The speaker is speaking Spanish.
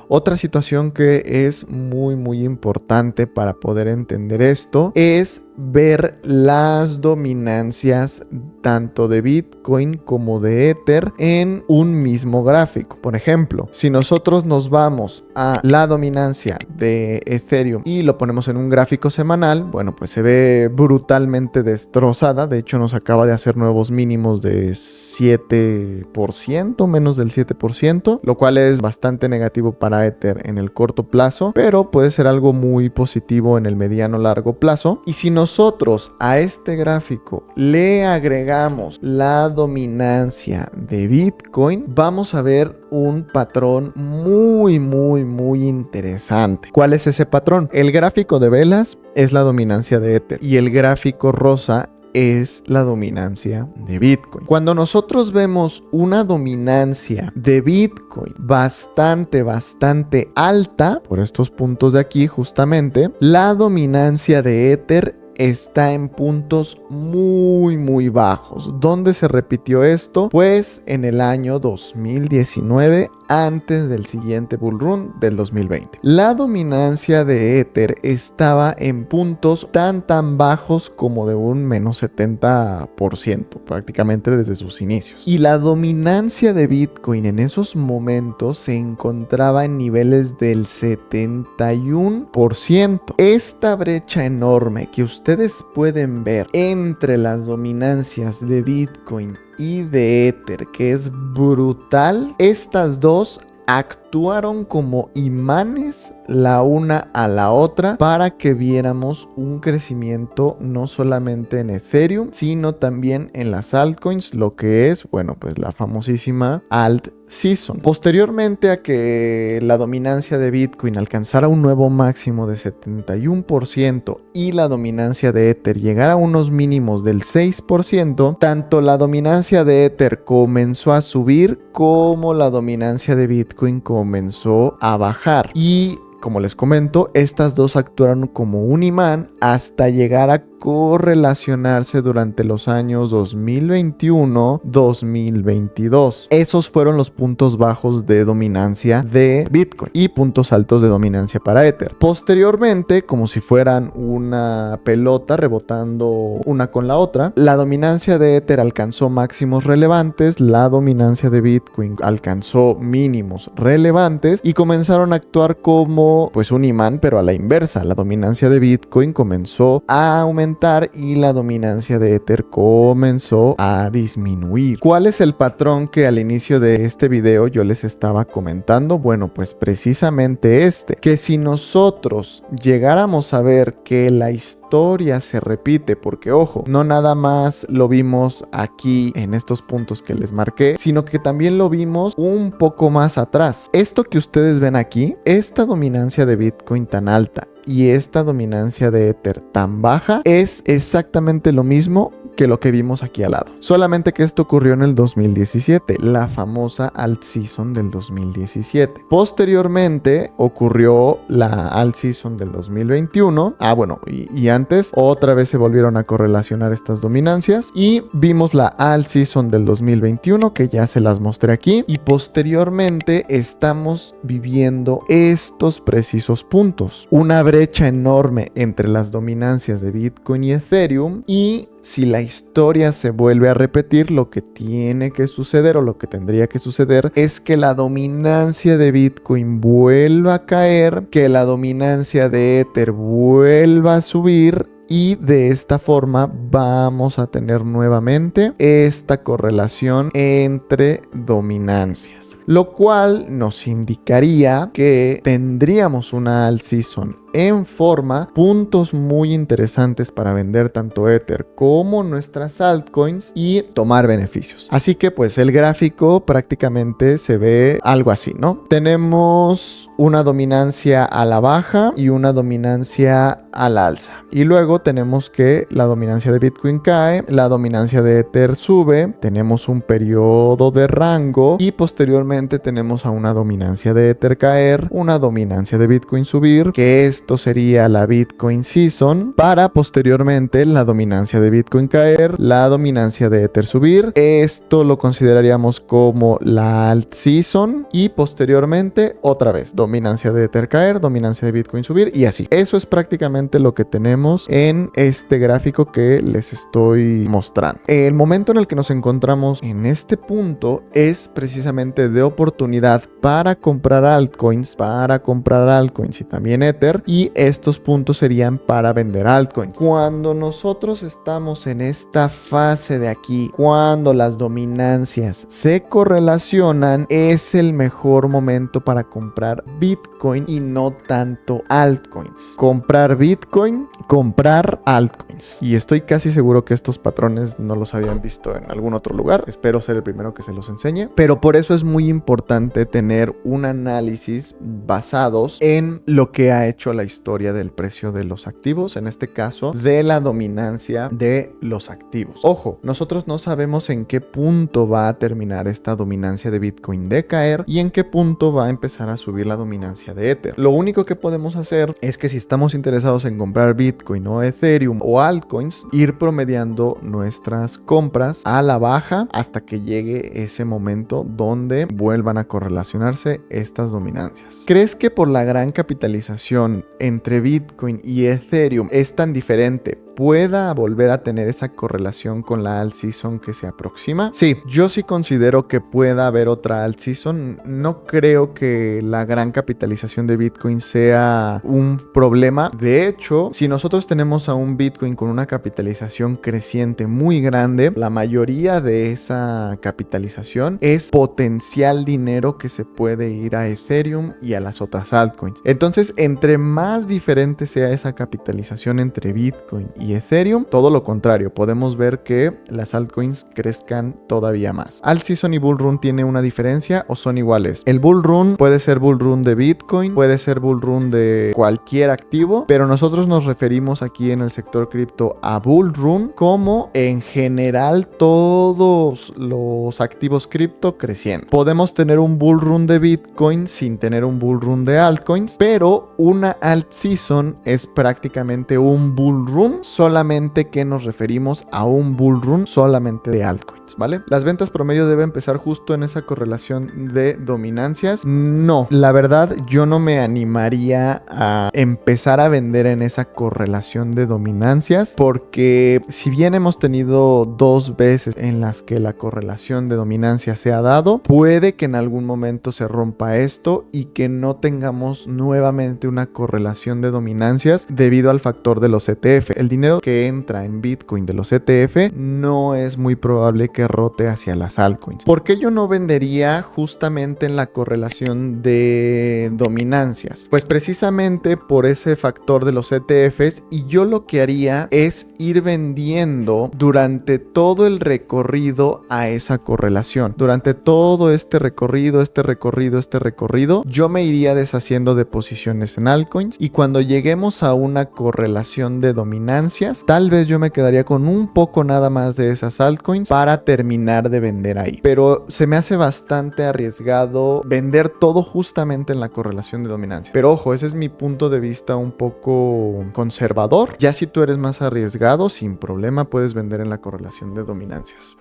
Otra situación que es muy importante para poder entender esto es ver las dominancias tanto de Bitcoin como de Ether en un mismo gráfico. Por ejemplo, si nosotros nos vamos a la dominancia de Ethereum y lo ponemos en un gráfico semanal, bueno, pues se ve brutalmente destrozada. De hecho, nos acaba de hacer nuevos mínimos de 7%, menos del 7%, lo cual es bastante negativo para Ether en el corto plazo, pero puede ser algo muy positivo en el mediano largo plazo. Y si nosotros a este gráfico le agregamos la dominancia de Bitcoin, vamos a ver un patrón muy interesante. ¿Cuál es ese patrón? El gráfico de velas es la dominancia de Ether y el gráfico rosa es la dominancia de Bitcoin. Cuando nosotros vemos una dominancia de Bitcoin bastante alta, por estos puntos de aquí justamente, la dominancia de Ether está en puntos muy bajos. ¿Dónde se repitió esto? Pues en el año 2019, antes del siguiente bull run del 2020. La dominancia de Ether estaba en puntos tan bajos como de un menos 70%, prácticamente desde sus inicios. Y la dominancia de Bitcoin en esos momentos se encontraba en niveles del 71%. Esta brecha enorme que ustedes pueden ver entre las dominancias de Bitcoin y de Ether, que es brutal, estas dos actuaron como imanes la una a la otra para que viéramos un crecimiento no solamente en Ethereum, sino también en las altcoins, lo que es, bueno, pues la famosísima alt season. Posteriormente a que la dominancia de Bitcoin alcanzara un nuevo máximo de 71% y la dominancia de Ether llegara a unos mínimos del 6%, tanto la dominancia de Ether comenzó a subir como la dominancia de Bitcoin comenzó a bajar. Y como les comento, estas dos actuaron como un imán hasta llegar a correlacionarse durante los años 2021-2022. Esos fueron los puntos bajos de dominancia de Bitcoin y puntos altos de dominancia para Ether. Posteriormente, como si fueran una pelota rebotando una con la otra, la dominancia de Ether alcanzó máximos relevantes, la dominancia de Bitcoin alcanzó mínimos relevantes y comenzaron a actuar como pues un imán, pero a la inversa. La dominancia de Bitcoin comenzó a aumentar y la dominancia de Ether comenzó a disminuir. ¿Cuál es el patrón que al inicio de este video yo les estaba comentando? Bueno, pues precisamente que si nosotros llegáramos a ver que la historia se repite, porque ojo, no nada más lo vimos aquí en estos puntos que les marqué, sino que también lo vimos un poco más atrás. Esto que ustedes ven aquí, esta dominancia de Bitcoin tan alta y esta dominancia de Ether tan baja, es exactamente lo mismo que lo que vimos aquí al lado. Solamente que esto ocurrió en el 2017, la famosa alt season del 2017. Posteriormente ocurrió la alt season del 2021. Y antes otra vez se volvieron a correlacionar estas dominancias y vimos la alt season del 2021, que ya se las mostré aquí, y posteriormente estamos viviendo estos precisos puntos. Una brecha enorme entre las dominancias de Bitcoin y Ethereum, y si la historia se vuelve a repetir, lo que tiene que suceder o lo que tendría que suceder es que la dominancia de Bitcoin vuelva a caer, que la dominancia de Ether vuelva a subir, y de esta forma vamos a tener nuevamente esta correlación entre dominancias, lo cual nos indicaría que tendríamos una alt season en forma, puntos muy interesantes para vender tanto Ether como nuestras altcoins y tomar beneficios. Así que pues el gráfico prácticamente se ve algo así, ¿no? Tenemos una dominancia a la baja y una dominancia a la alza, y luego tenemos que la dominancia de Bitcoin cae, la dominancia de Ether sube, tenemos un periodo de rango y posteriormente nuevamente tenemos a una dominancia de Ether caer, una dominancia de Bitcoin subir, que esto sería la Bitcoin Season, para posteriormente la dominancia de Bitcoin caer, la dominancia de Ether subir. Esto lo consideraríamos como la Alt Season y posteriormente otra vez dominancia de Ether caer, dominancia de Bitcoin subir y así. Eso es prácticamente lo que tenemos en este gráfico que les estoy mostrando. El momento en el que nos encontramos en este punto es precisamente de oportunidad para comprar altcoins y también Ether, y estos puntos serían para vender altcoins. Cuando nosotros estamos en esta fase de aquí, cuando las dominancias se correlacionan, es el mejor momento para comprar Bitcoin y no tanto altcoins. Comprar Bitcoin, comprar altcoins. Y estoy casi seguro que estos patrones no los habían visto en algún otro lugar. Espero ser el primero que se los enseñe. Pero por eso es muy importante tener un análisis basados en lo que ha hecho la historia del precio de los activos, en este caso de la dominancia de los activos. Ojo, nosotros no sabemos en qué punto va a terminar esta dominancia de Bitcoin de caer y en qué punto va a empezar a subir la dominancia de Ether. Lo único que podemos hacer es que si estamos interesados en comprar Bitcoin o Ethereum o altcoins, ir promediando nuestras compras a la baja hasta que llegue ese momento donde vuelvan a correlacionarse estas dominancias. ¿Crees que por la gran capitalización entre Bitcoin y Ethereum es tan diferente pueda volver a tener esa correlación con la alt season que se aproxima? Sí, yo sí considero que pueda haber otra alt season. No creo que la gran capitalización de Bitcoin sea un problema. De hecho, si nosotros tenemos a un Bitcoin con una capitalización creciente muy grande, la mayoría de esa capitalización es potencial dinero que se puede ir a Ethereum y a las otras altcoins. Entonces, entre más diferente sea esa capitalización entre Bitcoin y Ethereum, todo lo contrario, podemos ver que las altcoins crezcan todavía más. Alt Season y Bull Run tiene una diferencia o son iguales. El Bull Run puede ser Bull Run de Bitcoin, puede ser Bull Run de cualquier activo, pero nosotros nos referimos aquí en el sector cripto a Bull Run como en general todos los activos cripto creciendo. Podemos tener un Bull Run de Bitcoin sin tener un Bull Run de altcoins, pero una Alt Season es prácticamente un Bull Run, solamente que nos referimos a un bull run solamente de altcoins, ¿vale? Las ventas promedio deben empezar justo en esa correlación de dominancias. No, la verdad yo no me animaría a empezar a vender en esa correlación de dominancias, porque si bien hemos tenido 2 veces en las que la correlación de dominancia se ha dado, puede que en algún momento se rompa esto y que no tengamos nuevamente una correlación de dominancias debido al factor de los ETF. El dinero que entra en Bitcoin de los ETF no es muy probable que rote hacia las altcoins. ¿Por qué yo no vendería justamente en la correlación de dominancias? Pues precisamente por ese factor de los ETFs, y yo lo que haría es ir vendiendo durante todo el recorrido a esa correlación. Durante todo este recorrido, yo me iría deshaciendo de posiciones en altcoins, y cuando lleguemos a una correlación de dominancia, tal vez yo me quedaría con un poco nada más de esas altcoins para terminar de vender ahí. Pero se me hace bastante arriesgado vender todo justamente en la correlación de dominancia. Pero ojo, ese es mi punto de vista un poco conservador. Ya si tú eres más arriesgado, sin problema puedes vender en la correlación de dominancias.